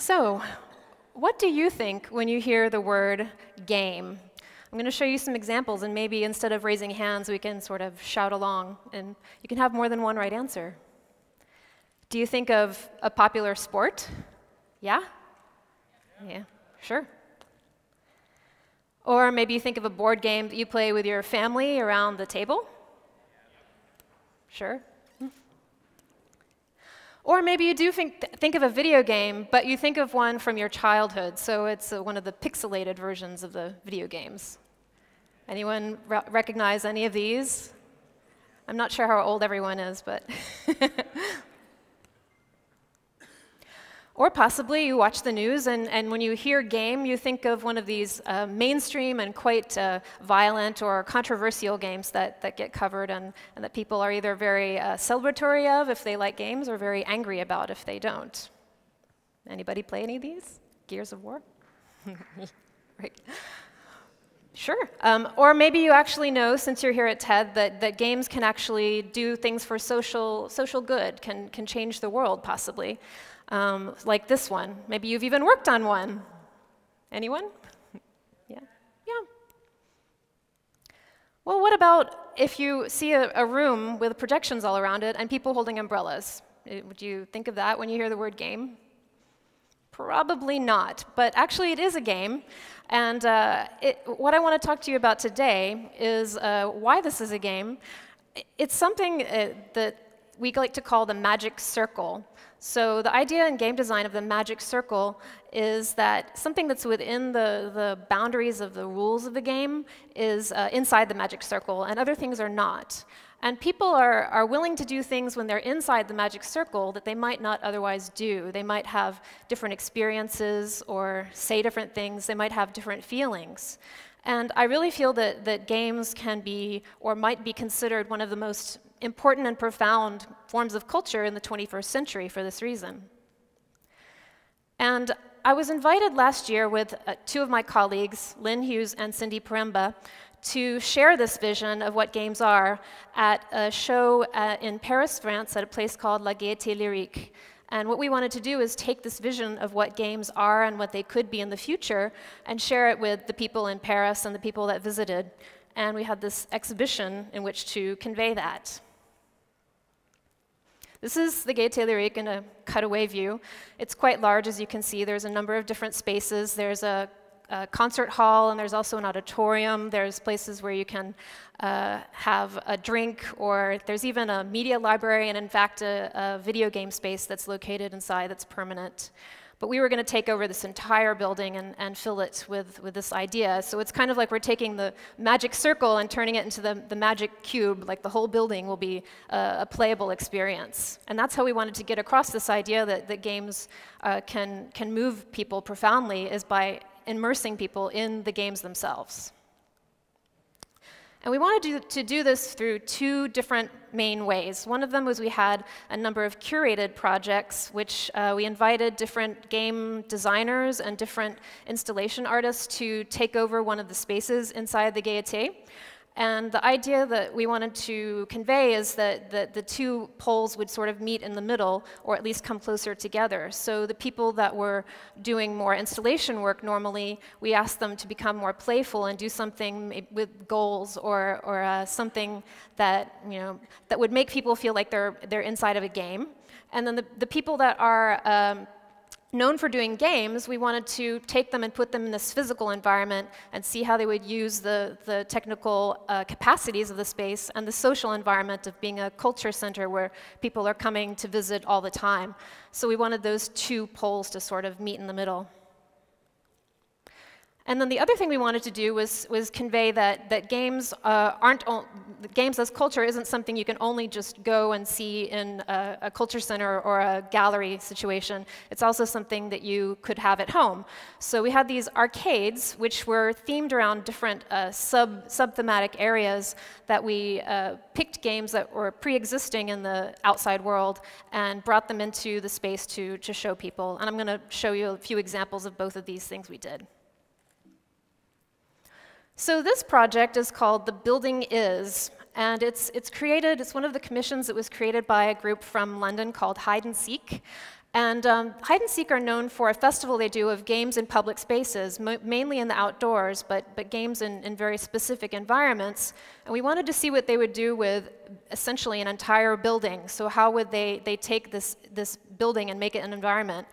So, what do you think when you hear the word game? I'm going to show you some examples, and maybe instead of raising hands, we can sort of shout along, and you can have more than one right answer. Do you think of a popular sport? Yeah? Yeah, sure. Or maybe you think of a board game that you play with your family around the table? Sure. Or maybe you do think of a video game, but you think of one from your childhood, so it's one of the pixelated versions of the video games. Anyone recognize any of these? I'm not sure how old everyone is, but... Or possibly you watch the news, and when you hear game, you think of one of these mainstream and quite violent or controversial games that get covered and that people are either very celebratory of if they like games or very angry about if they don't. Anybody play any of these? Gears of War? Right. Sure. Or maybe you actually know, since you're here at TED, that games can actually do things for social good, can change the world, possibly. Like this one. Maybe you've even worked on one. Anyone? Yeah? Yeah. Well, what about if you see a room with projections all around it and people holding umbrellas? Would you think of that when you hear the word game? Probably not, but actually it is a game. And what I want to talk to you about today is why this is a game. It's something that we like to call the magic circle. So the idea in game design of the magic circle is that something that's within the boundaries of the rules of the game is inside the magic circle, and other things are not. And people are willing to do things when they're inside the magic circle that they might not otherwise do. They might have different experiences or say different things. They might have different feelings. And I really feel that games can be, or might be considered, one of the most important and profound forms of culture in the 21st century for this reason. And I was invited last year with two of my colleagues, Lynn Hughes and Cindy Paremba, to share this vision of what games are at a show in Paris, France, at a place called La Gaite lyrique. And what we wanted to do is take this vision of what games are and what they could be in the future and share it with the people in Paris and the people that visited. And we had this exhibition in which to convey that. This is the Gaite lyrique in a cutaway view. It's quite large, as you can see. There's a number of different spaces. There's a concert hall, and there's also an auditorium. There's places where you can have a drink, or there's even a media library, and in fact, a video game space that's located inside that's permanent. But we were going to take over this entire building and fill it with this idea. So it's kind of like we're taking the magic circle and turning it into the magic cube, like the whole building will be a playable experience. And that's how we wanted to get across this idea that games can move people profoundly, is by immersing people in the games themselves. And we wanted to do this through two different main ways. One of them was we had a number of curated projects, which we invited different game designers and different installation artists to take over one of the spaces inside the Gaite. And the idea that we wanted to convey is that the two poles would sort of meet in the middle, or at least come closer together. So the people that were doing more installation work normally, we asked them to become more playful and do something with goals or something that, that would make people feel like they're inside of a game. And then the people that are known for doing games, we wanted to take them and put them in this physical environment and see how they would use the technical capacities of the space and the social environment of being a culture center where people are coming to visit all the time. So we wanted those two poles to sort of meet in the middle. And then the other thing we wanted to do was convey that games games as culture isn't something you can only just go and see in a culture center or a gallery situation. It's also something that you could have at home. So we had these arcades, which were themed around different sub-thematic areas that we picked games that were pre-existing in the outside world and brought them into the space to show people. And I'm going to show you a few examples of both of these things we did. So this project is called The Building Is, and it's one of the commissions that was created by a group from London called Hide and Seek. And hide and seek are known for a festival they do of games in public spaces, mainly in the outdoors, but games in very specific environments. And we wanted to see what they would do with essentially an entire building. So how would they take this building and make it an environment?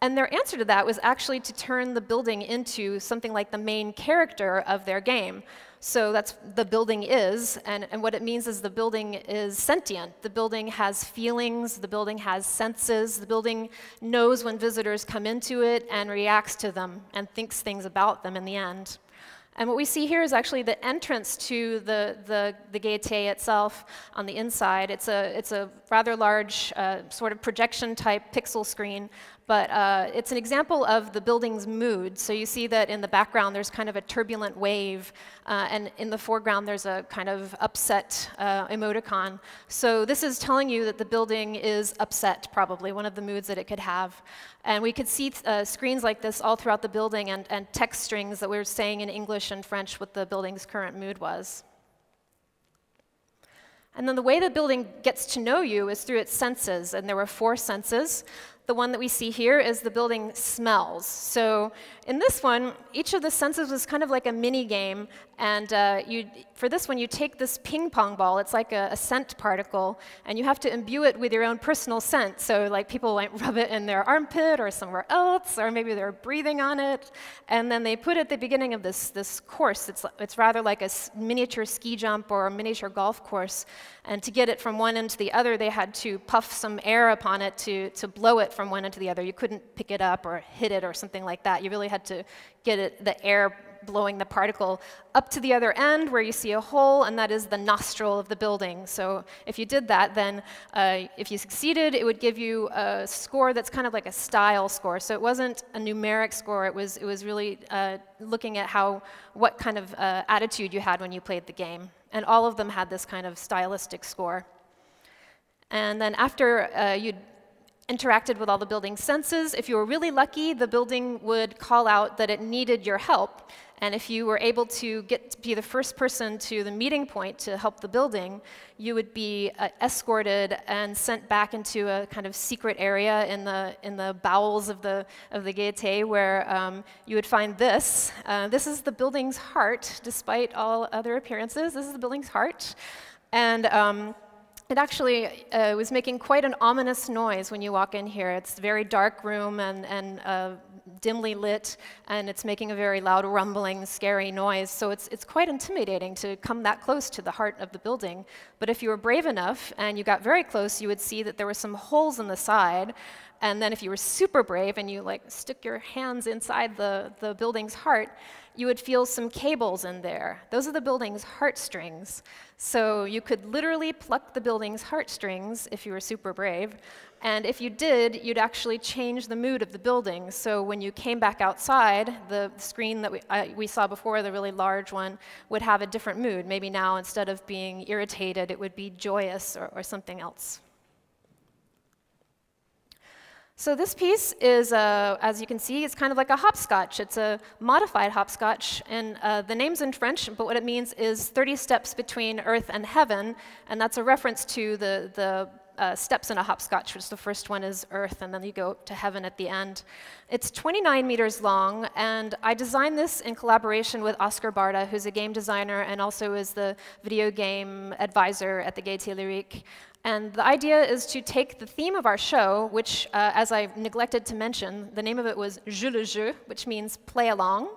And their answer to that was actually to turn the building into something like the main character of their game. So that's the building is, and what it means is the building is sentient. The building has feelings, the building has senses, the building knows when visitors come into it and reacts to them and thinks things about them in the end. And what we see here is actually the entrance to the Gaite itself on the inside. It's a rather large sort of projection type pixel screen, but it's an example of the building's mood. So you see that in the background there's kind of a turbulent wave, and in the foreground there's a kind of upset emoticon. So this is telling you that the building is upset, probably, one of the moods that it could have. And we could see screens like this all throughout the building and text strings that we were saying in English and French what the building's current mood was. And then the way the building gets to know you is through its senses, and there were 4 senses. The one that we see here is the building smells. So in this one, each of the senses was kind of like a mini game, and for this one, you take this ping pong ball. It's like a scent particle, and you have to imbue it with your own personal scent. So like people might rub it in their armpit or somewhere else, or maybe they're breathing on it, and then they put it at the beginning of this course. It's rather like a miniature ski jump or a miniature golf course, and to get it from one end to the other, they had to puff some air upon it to blow it from one end to the other. You couldn't pick it up or hit it or something like that. You really had to get the air blowing the particle up to the other end where you see a hole, and that is the nostril of the building. So if you did that, then if you succeeded, it would give you a score that's kind of like a style score. So it wasn't a numeric score. It was really looking at what kind of attitude you had when you played the game. And all of them had this kind of stylistic score. And then after you'd interacted with all the building's senses, if you were really lucky, the building would call out that it needed your help. And if you were able to be the first person to the meeting point to help the building, you would be escorted and sent back into a kind of secret area in the bowels of the Gaite, where you would find this. This is the building's heart, despite all other appearances. This is the building's heart. And it actually was making quite an ominous noise when you walk in here. It's a very dark room and dimly lit, and it's making a very loud, rumbling, scary noise. So it's quite intimidating to come that close to the heart of the building. But if you were brave enough and you got very close, you would see that there were some holes in the side. And then if you were super brave and you like stick your hands inside the building's heart, you would feel some cables in there. Those are the building's heartstrings. So you could literally pluck the building's heartstrings if you were super brave. And if you did, you'd actually change the mood of the building. So when you came back outside, the screen that we saw before, the really large one, would have a different mood. Maybe now, instead of being irritated, it would be joyous or something else. So this piece is, as you can see, it's kind of like a hopscotch. It's a modified hopscotch, and the name's in French, but what it means is 30 steps between earth and heaven, and that's a reference to the steps in a hopscotch, which the first one is earth, and then you go to heaven at the end. It's 29 meters long, and I designed this in collaboration with Oscar Barda, who's a game designer and also is the video game advisor at the Gaite lyrique. And the idea is to take the theme of our show, which, as I neglected to mention, the name of it was Joue le jeu, which means play along.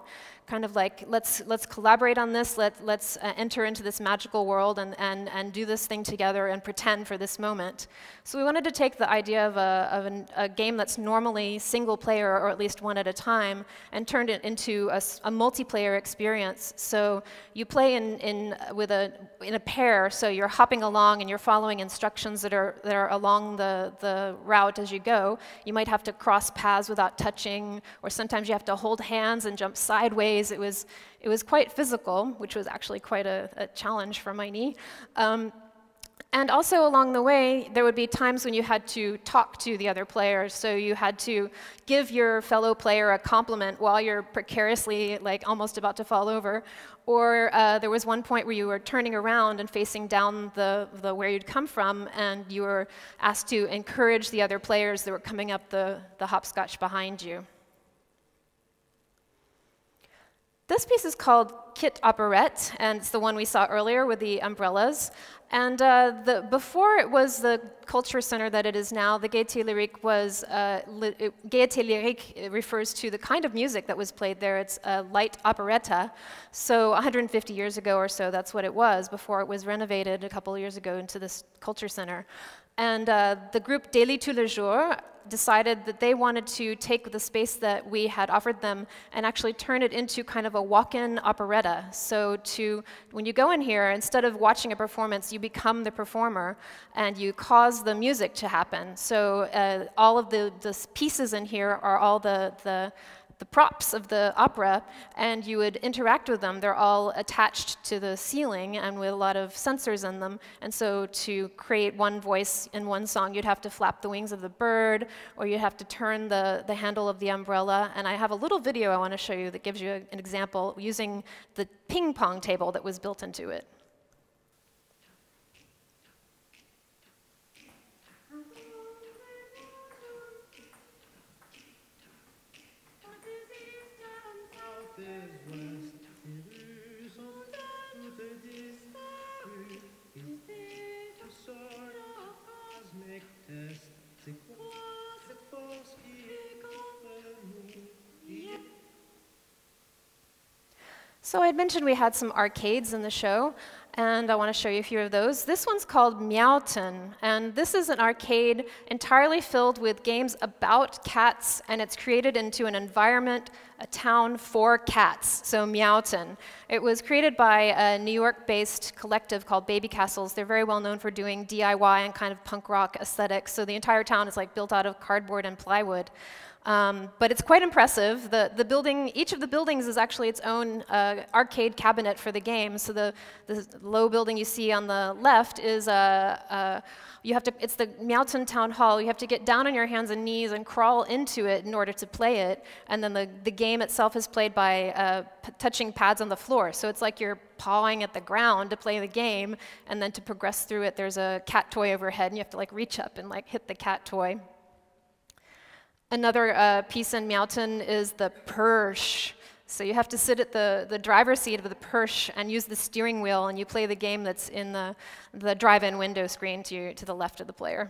Kind of like, let's collaborate on this, let's enter into this magical world and do this thing together and pretend for this moment. So we wanted to take the idea of a game that's normally single player, or at least one at a time, and turned it into a multiplayer experience. So you play in a pair, so you're hopping along and you're following instructions that are along the route as you go. You might have to cross paths without touching, or sometimes you have to hold hands and jump sideways. It was quite physical, which was actually quite a challenge for my knee. And also along the way, there would be times when you had to talk to the other players. So you had to give your fellow player a compliment while you're precariously, like, almost about to fall over. Or there was one point where you were turning around and facing down the where you'd come from, and you were asked to encourage the other players that were coming up the hopscotch behind you. This piece is called KITT Operette, and it's the one we saw earlier with the umbrellas. And before it was the culture center that it is now, the Gaite lyrique was, Gaite lyrique refers to the kind of music that was played there. It's a light operetta. So 150 years ago or so, that's what it was before it was renovated a couple of years ago into this culture center. And the group Daily Tous les Jours decided that they wanted to take the space that we had offered them and actually turn it into kind of a walk-in operetta. So when you go in here, instead of watching a performance, you become the performer and you cause the music to happen. So all of the pieces in here are all the props of the opera, and you would interact with them. They're all attached to the ceiling and with a lot of sensors in them. And so to create one voice in one song, you'd have to flap the wings of the bird, or you'd have to turn the handle of the umbrella. And I have a little video I want to show you that gives you an example using the ping pong table that was built into it. So I had mentioned we had some arcades in the show, and I want to show you a few of those. This one's called Alton, and this is an arcade entirely filled with games about cats, and it's created into an environment, a town for cats, so Alton. It was created by a New York-based collective called Baby Castles. They're very well known for doing DIY and kind of punk rock aesthetics, so the entire town is like built out of cardboard and plywood. But it's quite impressive. The building, each of the buildings is actually its own arcade cabinet for the game. So the low building you see on the left is it's the Alton Town Hall. You have to get down on your hands and knees and crawl into it in order to play it. And then the game itself is played by touching pads on the floor. So it's like you're pawing at the ground to play the game, and then to progress through it, there's a cat toy overhead, and you have to like reach up and like hit the cat toy. Another piece in Alton is the Perch. So you have to sit at the driver's seat of the Perch and use the steering wheel, and you play the game that's in the drive-in window screen to the left of the player.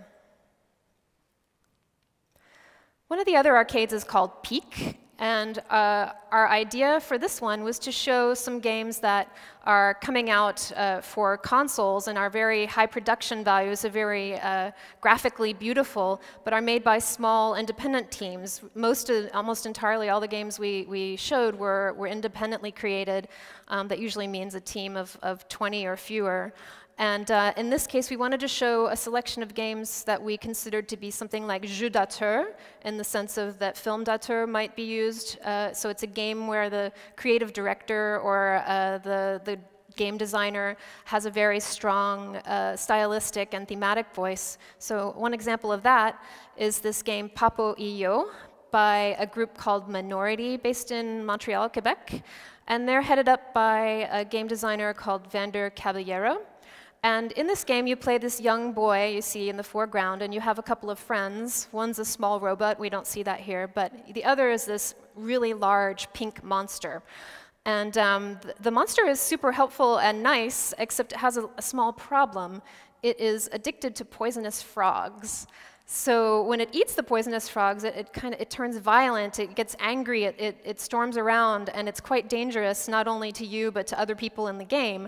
One of the other arcades is called Peak, and our idea for this one was to show some games that are coming out for consoles and are very high production values, are very graphically beautiful, but are made by small independent teams. Almost entirely all the games we showed were independently created. That usually means a team of 20 or fewer. And in this case, we wanted to show a selection of games that we considered to be something like jeu d'auteur, in the sense of that film d'auteur might be used. So it's a game where the creative director or the game designer has a very strong stylistic and thematic voice. So one example of that is this game Papo Yo Yo by a group called Minority, based in Montreal, Quebec. And they're headed up by a game designer called Vander Caballero. And in this game, you play this young boy you see in the foreground, and you have a couple of friends. One's a small robot, we don't see that here, but the other is this really large pink monster. And the monster is super helpful and nice, except it has a small problem. It is addicted to poisonous frogs. So when it eats the poisonous frogs, it turns violent, it gets angry, it storms around, and it's quite dangerous, not only to you, but to other people in the game.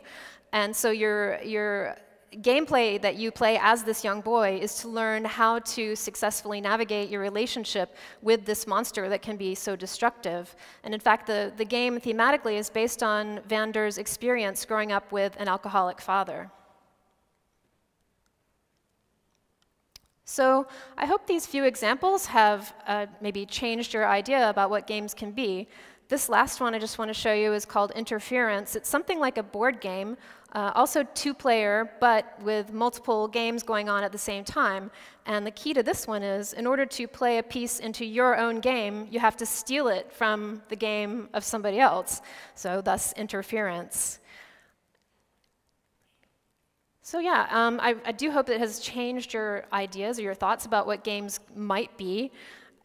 And so your gameplay that you play as this young boy is to learn how to successfully navigate your relationship with this monster that can be so destructive. And in fact, the game thematically is based on Vander's experience growing up with an alcoholic father. So I hope these few examples have maybe changed your idea about what games can be. This last one I just want to show you is called Interference. It's something like a board game, also two-player, but with multiple games going on at the same time. And the key to this one is, in order to play a piece into your own game, you have to steal it from the game of somebody else. So thus, interference. So yeah, I do hope it has changed your ideas or your thoughts about what games might be.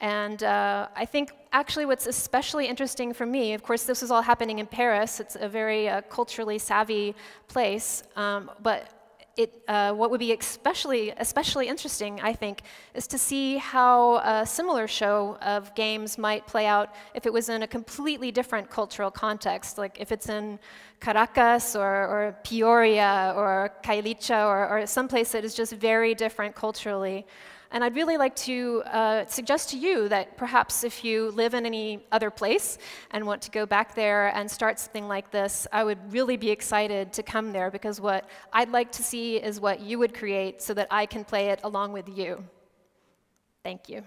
And I think actually what's especially interesting for me, of course this was all happening in Paris, it's a very culturally savvy place, but what would be especially interesting, I think, is to see how a similar show of games might play out if it was in a completely different cultural context, like if it's in Caracas or Peoria or Kailicha or someplace that is just very different culturally. And I'd really like to suggest to you that perhaps if you live in any other place and want to go back there and start something like this, I would really be excited to come there, because what I'd like to see is what you would create so that I can play it along with you. Thank you.